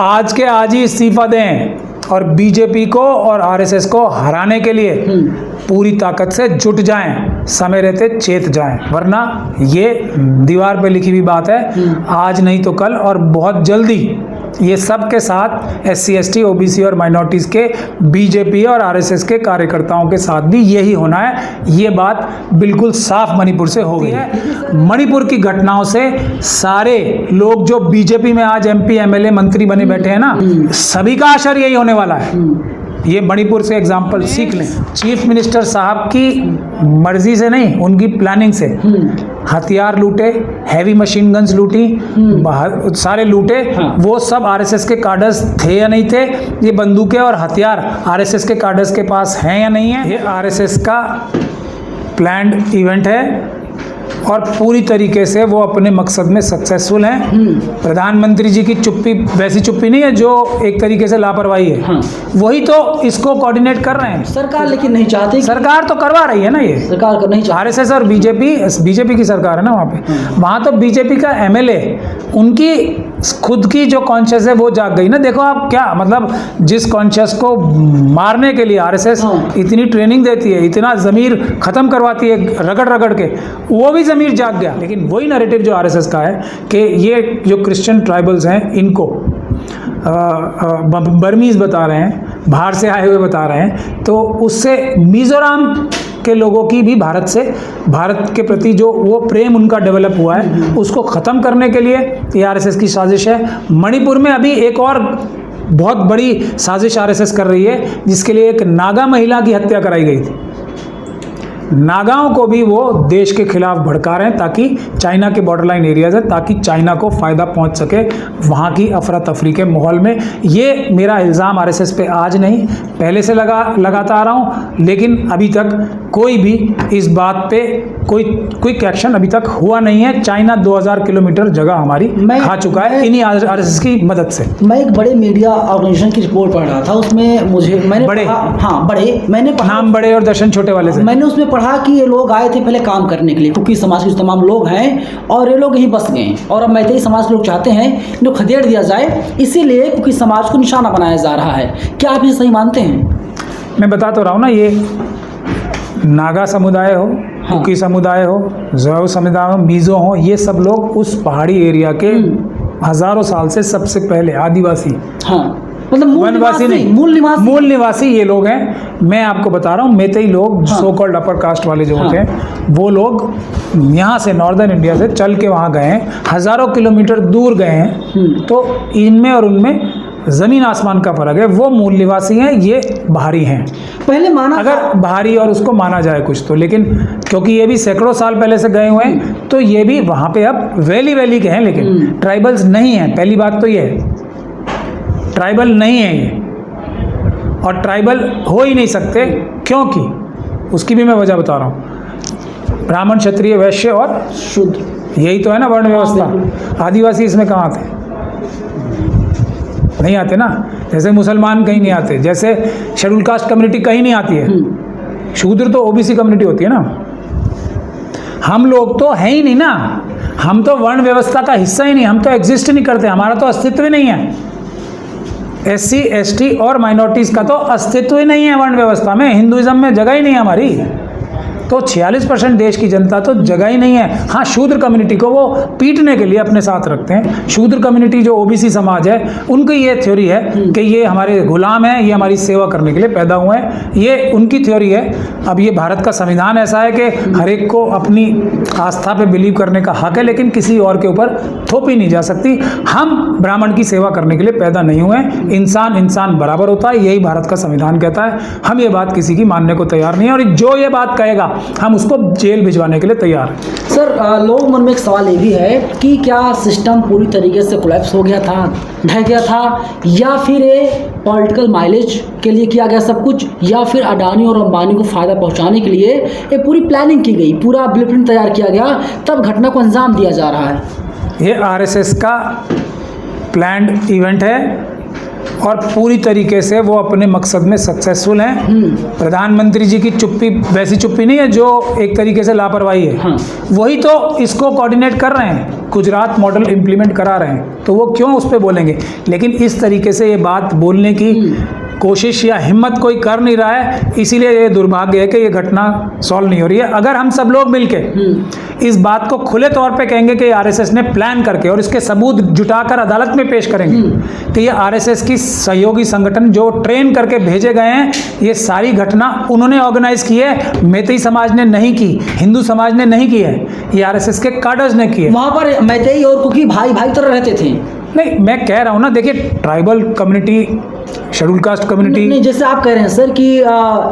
आज के आज ही इस्तीफा दें और बीजेपी को और आरएसएस को हराने के लिए पूरी ताकत से जुट जाएं, समय रहते चेत जाएं, वरना ये दीवार पे लिखी हुई बात है, आज नहीं तो कल और बहुत जल्दी ये सब के साथ SC ST OBC और माइनॉरिटीज़ के बीजेपी और आरएसएस के कार्यकर्ताओं के साथ भी यही होना है। ये बात बिल्कुल साफ मणिपुर से हो गई है। मणिपुर की घटनाओं से सारे लोग जो बीजेपी में आज MP MLA मंत्री बने बैठे हैं ना, सभी का असर यही होने वाला है। ये मणिपुर से एग्जाम्पल सीख लें। चीफ मिनिस्टर साहब की मर्जी से नहीं, उनकी प्लानिंग से हथियार लूटे, हैवी मशीन गन्स लूटी, सारे लूटे। वो सब आरएसएस के कार्डर्स थे या नहीं थे? ये बंदूकें और हथियार आरएसएस के कार्डर्स के पास हैं या नहीं है? ये आरएसएस का प्लान्ड इवेंट है और पूरी तरीके से वो अपने मकसद में सक्सेसफुल हैं। प्रधानमंत्री जी की चुप्पी वैसी चुप्पी नहीं है जो एक तरीके से लापरवाही है। वही तो इसको कोऑर्डिनेट कर रहे हैं। सरकार लेकिन नहीं चाहती। सरकार तो करवा रही है ना, ये सरकार कर नहीं चाहती। आरएसएस और बीजेपी की सरकार है ना वहाँ पे। वहाँ तो बीजेपी का MLA, उनकी खुद की जो कॉन्शियस है वो जाग गई ना। देखो आप क्या मतलब, जिस कॉन्शियस को मारने के लिए आरएसएस इतनी ट्रेनिंग देती है, इतना ज़मीर ख़त्म करवाती है रगड़ रगड़ के, वो भी ज़मीर जाग गया। लेकिन वही नैरेटिव जो आरएसएस का है कि ये जो क्रिश्चियन ट्राइबल्स हैं इनको बर्मीज़ बता रहे हैं, बाहर से आए हुए बता रहे हैं, तो उससे मिज़ोरम के लोगों की भी भारत के प्रति जो वो प्रेम उनका डेवलप हुआ है, उसको ख़त्म करने के लिए ये आरएसएस की साजिश है। मणिपुर में अभी एक और बहुत बड़ी साजिश आरएसएस कर रही है, जिसके लिए एक नागा महिला की हत्या कराई गई थी। नागाओं को भी वो देश के खिलाफ भड़का रहे हैं ताकि चाइना के बॉर्डर लाइन एरियाज है, ताकि चाइना को फ़ायदा पहुंच सके वहाँ की अफरा तफरी के माहौल में। ये मेरा इल्ज़ाम आरएसएस पे आज नहीं, पहले से लगाता आ रहा हूँ, लेकिन अभी तक कोई भी इस बात पे कोई क्विक एक्शन अभी तक हुआ नहीं है। चाइना 2000 किलोमीटर जगह हमारी खा चुका है इन्हीं आरएसएस की मदद से। मैं एक बड़े मीडिया ऑर्गेनाइजेशन की रिपोर्ट पढ़ रहा था, उसमें मैंने नाम बड़े और दर्शन छोटे वाले से मैंने उसमें पढ़ा कि ये लोग आए थे पहले काम करने के लिए, कुकी समाज के तमाम लोग हैं और ये लोग यहीं बस गए, और अब मैतेई समाज के लोग चाहते हैं इनको खदेड़ दिया जाए, इसीलिए कुकी समाज को निशाना बनाया जा रहा है। क्या आप ये सही मानते हैं? मैं बता तो रहा हूँ ना, ये नागा समुदाय हो, कुकी समुदाय हो, ज़ो समुदाय हो, मिज़ो हो, ये सब लोग उस पहाड़ी एरिया के हज़ारों साल से सबसे पहले आदिवासी, मतलब वनवासी नहीं, मूल निवासी ये लोग हैं। मैं आपको बता रहा हूँ, मैतेई लोग सो कॉल्ड अपर कास्ट वाले जो होते हैं, वो लोग यहाँ से नॉर्दर्न इंडिया से चल के वहाँ गए हैं, हज़ारों किलोमीटर दूर गए हैं। तो इनमें और उनमें ज़मीन आसमान का फ़र्क है। वो मूल निवासी हैं, ये बाहरी हैं। पहले माना, अगर बाहरी और उसको माना जाए कुछ तो, लेकिन क्योंकि ये भी सैकड़ों साल पहले से गए हुए हैं, तो ये भी वहाँ पे अब वैली के हैं, लेकिन ट्राइबल्स नहीं हैं। पहली बात तो ये है, ट्राइबल नहीं है ये, और ट्राइबल हो ही नहीं सकते, क्योंकि उसकी भी मैं वजह बता रहा हूँ। ब्राह्मण, क्षत्रिय, वैश्य और शूद्र, यही तो है ना वर्ण व्यवस्था। आदिवासी इसमें कहाँ आते? नहीं आते ना। जैसे मुसलमान कहीं नहीं आते, जैसे शेड्यूल कास्ट कम्युनिटी कहीं नहीं आती है। शूद्र तो OBC कम्युनिटी होती है ना। हम लोग तो है ही नहीं ना, हम तो वर्ण व्यवस्था का हिस्सा ही नहीं, हम तो एग्जिस्ट नहीं करते, हमारा तो अस्तित्व ही नहीं है। SC ST और माइनॉरिटीज़ का तो अस्तित्व ही नहीं है वर्ण व्यवस्था में। हिंदुइज्म में जगह ही नहीं है हमारी, तो 46% देश की जनता तो जगह ही नहीं है। हाँ, शूद्र कम्युनिटी को वो पीटने के लिए अपने साथ रखते हैं। शूद्र कम्युनिटी जो OBC समाज है, उनकी ये थ्योरी है कि ये हमारे गुलाम हैं, ये हमारी सेवा करने के लिए पैदा हुए हैं, ये उनकी थ्योरी है। अब ये भारत का संविधान ऐसा है कि हर एक को अपनी आस्था पे बिलीव करने का हक है, लेकिन किसी और के ऊपर थोपी नहीं जा सकती। हम ब्राह्मण की सेवा करने के लिए पैदा नहीं हुए। इंसान बराबर होता है, यही भारत का संविधान कहता है। हम ये बात किसी की मानने को तैयार नहीं है, और जो ये बात कहेगा हम उसको जेल भिजवाने के लिए तैयार हैं। सर, लोग मन में एक सवाल ये भी है कि क्या सिस्टम पूरी तरीके से कोलैप्स हो गया था, ढह गया था, या फिर ये पॉलिटिकल माइलेज के लिए किया गया सब कुछ, या फिर अडानी और अंबानी को फ़ायदा पहुंचाने के लिए ये पूरी प्लानिंग की गई, पूरा ब्लूप्रिंट तैयार किया गया, तब घटना को अंजाम दिया जा रहा है? ये आरएसएस का प्लान्ड इवेंट है और पूरी तरीके से वो अपने मकसद में सक्सेसफुल हैं। प्रधानमंत्री जी की चुप्पी वैसी चुप्पी नहीं है जो एक तरीके से लापरवाही है। वही तो इसको कोऑर्डिनेट कर रहे हैं। गुजरात मॉडल इम्प्लीमेंट करा रहे हैं, तो वो क्यों उस पर बोलेंगे। लेकिन इस तरीके से ये बात बोलने की कोशिश या हिम्मत कोई कर नहीं रहा है, इसीलिए ये दुर्भाग्य है कि ये घटना सॉल्व नहीं हो रही है। अगर हम सब लोग मिलके इस बात को खुले तौर पे कहेंगे कि आरएसएस ने प्लान करके और इसके सबूत जुटाकर अदालत में पेश करेंगे कि ये आरएसएस की सहयोगी संगठन जो ट्रेन करके भेजे गए हैं, ये सारी घटना उन्होंने ऑर्गेनाइज की है, मैतेई समाज ने नहीं की, हिंदू समाज ने नहीं की है, ये आरएसएस के कार्डर्स ने की है। वहाँ पर मैतेई और कुकी भाई भाई तरह रहते थे। नहीं, मैं कह रहा हूँ ना, देखिए tribal community, schedule caste community, नहीं, जैसे आप कह रहे हैं सर कि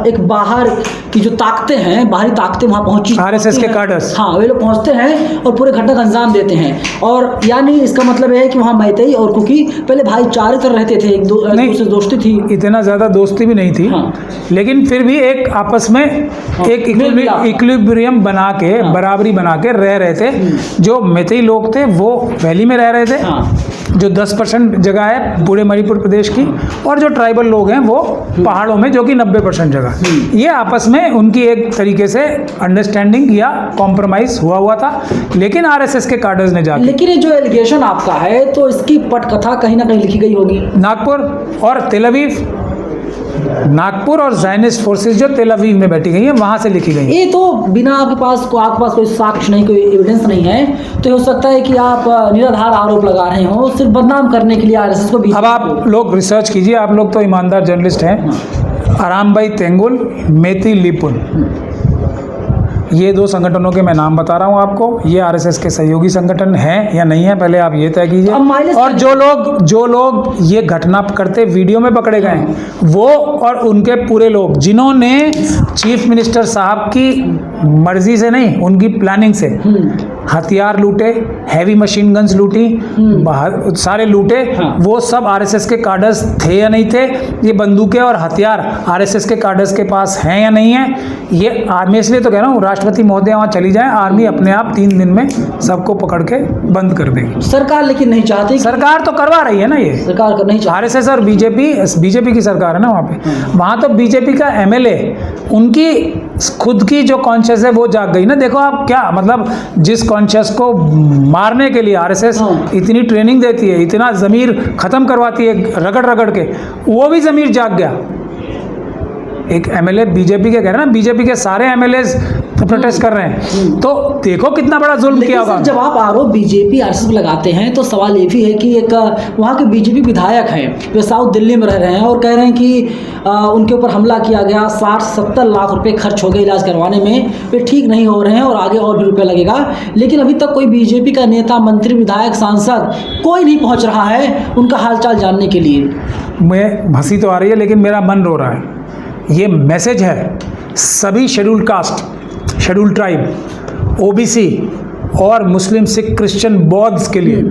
एक बाहर की जो ताकतें हैं, बाहरी ताकतें वहाँ पहुंची, आरएसएस के कार्डर्स, हाँ, वे लोग पहुंचते हैं और पूरे घटना का अंजाम देते हैं। और यानी इसका मतलब है कि वहाँ मैतेई और कुकी पहले भाईचारे तरह रहते थे, एक दूसरे दोस्ती थी, इतना ज़्यादा दोस्ती भी नहीं थी, हाँ। लेकिन फिर भी एक आपस में एक इक्विलिब्रियम बना के, बराबरी बना के रह रहे थे। जो मैतेई लोग थे वो वैली में रह रहे थे, जो 10% जगह है पूरे मणिपुर प्रदेश की, और जो ट्राइबल लोग हैं वो पहाड़ों में, जो कि 90% जगह। ये आपस में उनकी एक तरीके से अंडरस्टैंडिंग या कॉम्प्रोमाइज हुआ था, लेकिन आरएसएस के कार्डर्स ने जाके। लेकिन ये जो एलिगेशन आपका है, तो इसकी पटकथा कहीं ना कहीं लिखी गई होगी नागपुर और तेल अवीव, नागपुर और ज़ायनिस्ट फोर्सेस जो तेल अवीव में बैठी गई हैं, वहां से लिखी गई है। ये तो बिना आपके पास कोई साक्ष्य नहीं, कोई एविडेंस नहीं है, तो हो सकता है कि आप निराधार आरोप लगा रहे हो सिर्फ बदनाम करने के लिए आरएसएस को भी। अब आप लोग रिसर्च कीजिए, आप लोग तो ईमानदार जर्नलिस्ट हैं। आरामबाई तेंगुल, मेती लिपुन, ये 2 संगठनों के मैं नाम बता रहा हूँ आपको। ये आरएसएस के सहयोगी संगठन हैं या नहीं है, पहले आप ये तय कीजिए। और जो लोग ये घटना करते वीडियो में पकड़े गए हैं, वो और उनके पूरे लोग, जिन्होंने चीफ मिनिस्टर साहब की मर्जी से नहीं, उनकी प्लानिंग से हथियार लूटे, हैवी मशीन गन्स लूटी, सारे लूटे, वो सब आरएसएस के कार्डर्स थे या नहीं थे। ये बंदूकें और हथियार आरएसएस के कार्डर्स के पास हैं या नहीं है। ये मैं इसलिए तो कह रहा हूँ, राष्ट्रपति महोदय वहाँ चली जाए, आर्मी अपने आप 3 दिन में सबको पकड़ के बंद कर देगी। सरकार लेकिन नहीं चाहती। सरकार तो करवा रही है ना, ये सरकार कर नहीं चाहती। आरएसएस और बीजेपी की सरकार है ना वहाँ पे। वहाँ तो बीजेपी का एमएलए, उनकी खुद की जो कॉन्शियस है वो जाग गई ना। देखो आप क्या, मतलब जिस कॉन्शियस को मारने के लिए आरएसएस इतनी ट्रेनिंग देती है, इतना ज़मीर ख़त्म करवाती है रगड़ रगड़ के, वो भी ज़मीर जाग गया। एक एमएलए बीजेपी के कह रहे हैं ना, बीजेपी के सारे एमएलए प्रोटेस्ट कर रहे हैं, तो देखो कितना बड़ा जुल्म किया होगा। जब आप आरोप बीजेपी आरएसएस पर लगाते हैं, तो सवाल ये भी है कि एक वहाँ के बीजेपी विधायक हैं, वे साउथ दिल्ली में रह रहे हैं और कह रहे हैं कि उनके ऊपर हमला किया गया, 60-70 लाख रुपए खर्च हो गए इलाज करवाने में, वे ठीक नहीं हो रहे हैं और आगे और भी रुपये लगेगा। लेकिन अभी तक कोई बीजेपी का नेता, मंत्री, विधायक, सांसद कोई नहीं पहुँच रहा है उनका हालचाल जानने के लिए। मैं हंसी तो आ रही है, लेकिन मेरा मन रो रहा है। ये मैसेज है सभी schedule caste, schedule tribe, OBC और मुस्लिम, सिख, क्रिश्चियन, बौद्ध के लिए,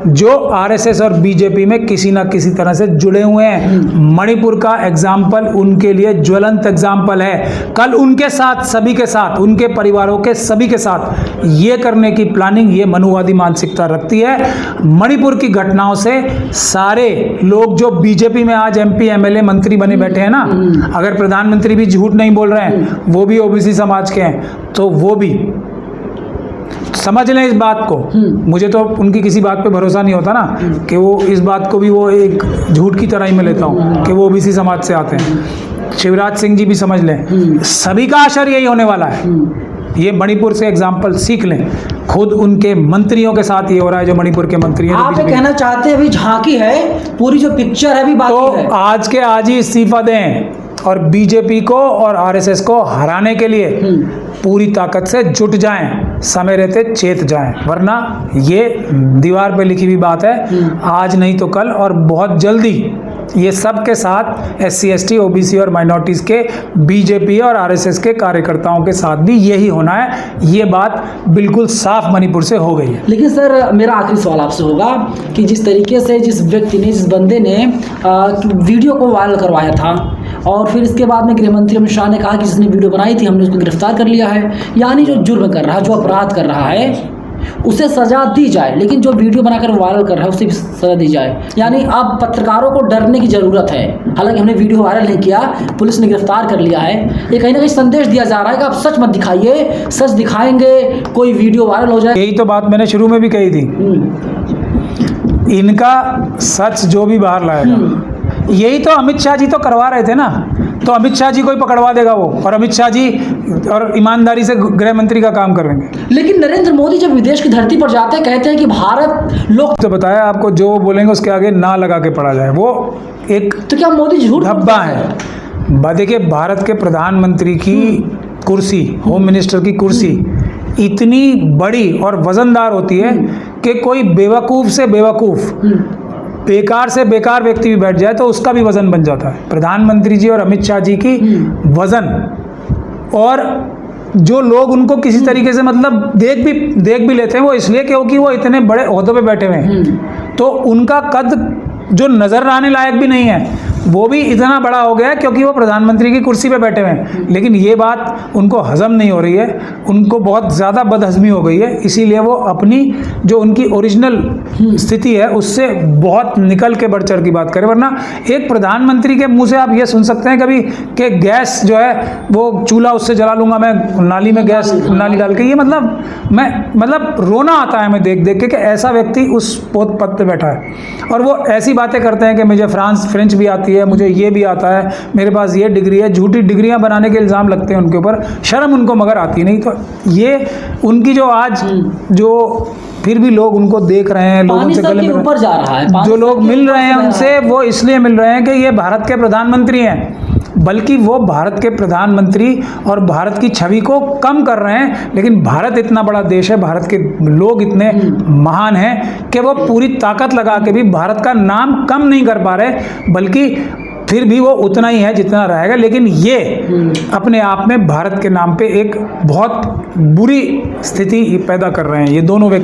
जो आरएसएस और बीजेपी में किसी ना किसी तरह से जुड़े हुए हैं। मणिपुर का एग्जाम्पल उनके लिए ज्वलंत एग्जाम्पल है। कल उनके साथ, सभी के साथ, उनके परिवारों के सभी के साथ ये करने की प्लानिंग, ये मनुवादी मानसिकता रखती है। मणिपुर की घटनाओं से सारे लोग जो बीजेपी में आज एमपी, एमएलए, मंत्री बने बैठे हैं ना, अगर प्रधानमंत्री भी झूठ नहीं बोल रहे हैं, वो भी ओबीसी समाज के हैं, तो वो भी समझ लें इस बात को। मुझे तो उनकी किसी बात पे भरोसा नहीं होता ना, कि वो इस बात को भी वो एक झूठ की तरह ही मैं लेता हूँ कि वो ओबीसी समाज से आते हैं। शिवराज सिंह जी भी समझ लें, सभी का असर यही होने वाला है। ये मणिपुर से एग्जाम्पल सीख लें, खुद उनके मंत्रियों के साथ ये हो रहा है, जो मणिपुर के मंत्री हैं। आप ये कहना चाहते हैं अभी झांकी है, पूरी जो पिक्चर है अभी बाकी है। तो आज के आज ही इस्तीफा दें और बीजेपी को और आरएसएस को हराने के लिए पूरी ताकत से जुट जाएं, समय रहते चेत जाएं, वरना ये दीवार पे लिखी हुई बात है, आज नहीं तो कल और बहुत जल्दी ये सब के साथ SC ST OBC और माइनॉरिटीज़ के बीजेपी और आरएसएस के कार्यकर्ताओं के साथ भी यही होना है। ये बात बिल्कुल साफ मणिपुर से हो गई है। लेकिन सर, मेरा आखिरी सवाल आपसे होगा कि जिस तरीके से जिस व्यक्ति ने, जिस बंदे ने वीडियो को वायरल करवाया था और फिर इसके बाद में गृह मंत्री अमित शाह ने कहा कि जिसने वीडियो बनाई थी हमने उसको गिरफ्तार कर लिया है, यानी जो जुर्म कर रहा है, जो अपराध कर रहा है, उसे सजा दी जाए, लेकिन जो वीडियो बनाकर वायरल कर रहा है उसे भी सजा दी जाए। यानी अब पत्रकारों को डरने की ज़रूरत है। हालांकि हमने वीडियो वायरल नहीं किया, पुलिस ने गिरफ्तार कर लिया है। ये कहीं ना कहीं संदेश दिया जा रहा है कि आप सच मत दिखाइए, सच दिखाएंगे कोई वीडियो वायरल हो जाए। यही तो बात मैंने शुरू में भी कही थी, इनका सच जो भी बाहर लाएगा, यही तो अमित शाह जी तो करवा रहे थे ना, तो अमित शाह जी को ही पकड़वा देगा वो, और अमित शाह जी और ईमानदारी से गृह मंत्री का काम करेंगे। लेकिन नरेंद्र मोदी जब विदेश की धरती पर जाते हैं, कहते हैं कि भारत लोग, तो बताया आपको, जो वो बोलेंगे उसके आगे ना लगा के पड़ा जाए, वो एक तो क्या मोदी झूठ धब्बा है। देखिए, भारत के प्रधानमंत्री की कुर्सी, होम मिनिस्टर की कुर्सी इतनी बड़ी और वजनदार होती है कि कोई बेवकूफ़ से बेवकूफ़, बेकार से बेकार व्यक्ति भी बैठ जाए तो उसका भी वजन बन जाता है। प्रधानमंत्री जी और अमित शाह जी की वजन, और जो लोग उनको किसी तरीके से मतलब देख भी लेते हैं, वो इसलिए क्योंकि वो इतने बड़े ओहदों पे बैठे हुए हैं, तो उनका कद जो नज़र आने लायक भी नहीं है वो भी इतना बड़ा हो गया है क्योंकि वो प्रधानमंत्री की कुर्सी पे बैठे हुए हैं। लेकिन ये बात उनको हजम नहीं हो रही है, उनको बहुत ज़्यादा बदहज़मी हो गई है, इसीलिए वो अपनी जो उनकी ओरिजिनल स्थिति है उससे बहुत निकल के बढ़ चढ़ की बात करें। वरना एक प्रधानमंत्री के मुंह से आप ये सुन सकते हैं कभी कि गैस जो है वो चूल्हा उससे जला लूँगा मैं, नाली में गैस नाली डाल के, ये मतलब रोना आता है हमें देख देख के ऐसा व्यक्ति उस पद पे बैठा है। और वो ऐसी बातें करते हैं कि मुझे फ्रेंच भी आती है, मुझे ये भी आता है, मेरे पास ये डिग्री है, झूठी डिग्रियां बनाने के इल्ज़ाम लगते हैं उनके ऊपर, शर्म उनको मगर आती नहीं। तो ये उनकी जो आज जो फिर भी लोग उनको देख रहे हैं, लोगों से गले मिल ऊपर जा रहा है, जो लोग मिल रहे हैं उनसे, वो इसलिए मिल रहे हैं कि ये भारत के प्रधानमंत्री हैं, बल्कि वो भारत के प्रधानमंत्री और भारत की छवि को कम कर रहे हैं। लेकिन भारत इतना बड़ा देश है, भारत के लोग इतने महान हैं कि वो पूरी ताकत लगा के भी भारत का नाम कम नहीं कर पा रहे, बल्कि फिर भी वो उतना ही है जितना रहेगा। लेकिन ये अपने आप में भारत के नाम पे एक बहुत बुरी स्थिति पैदा कर रहे हैं ये दोनों व्यक्ति।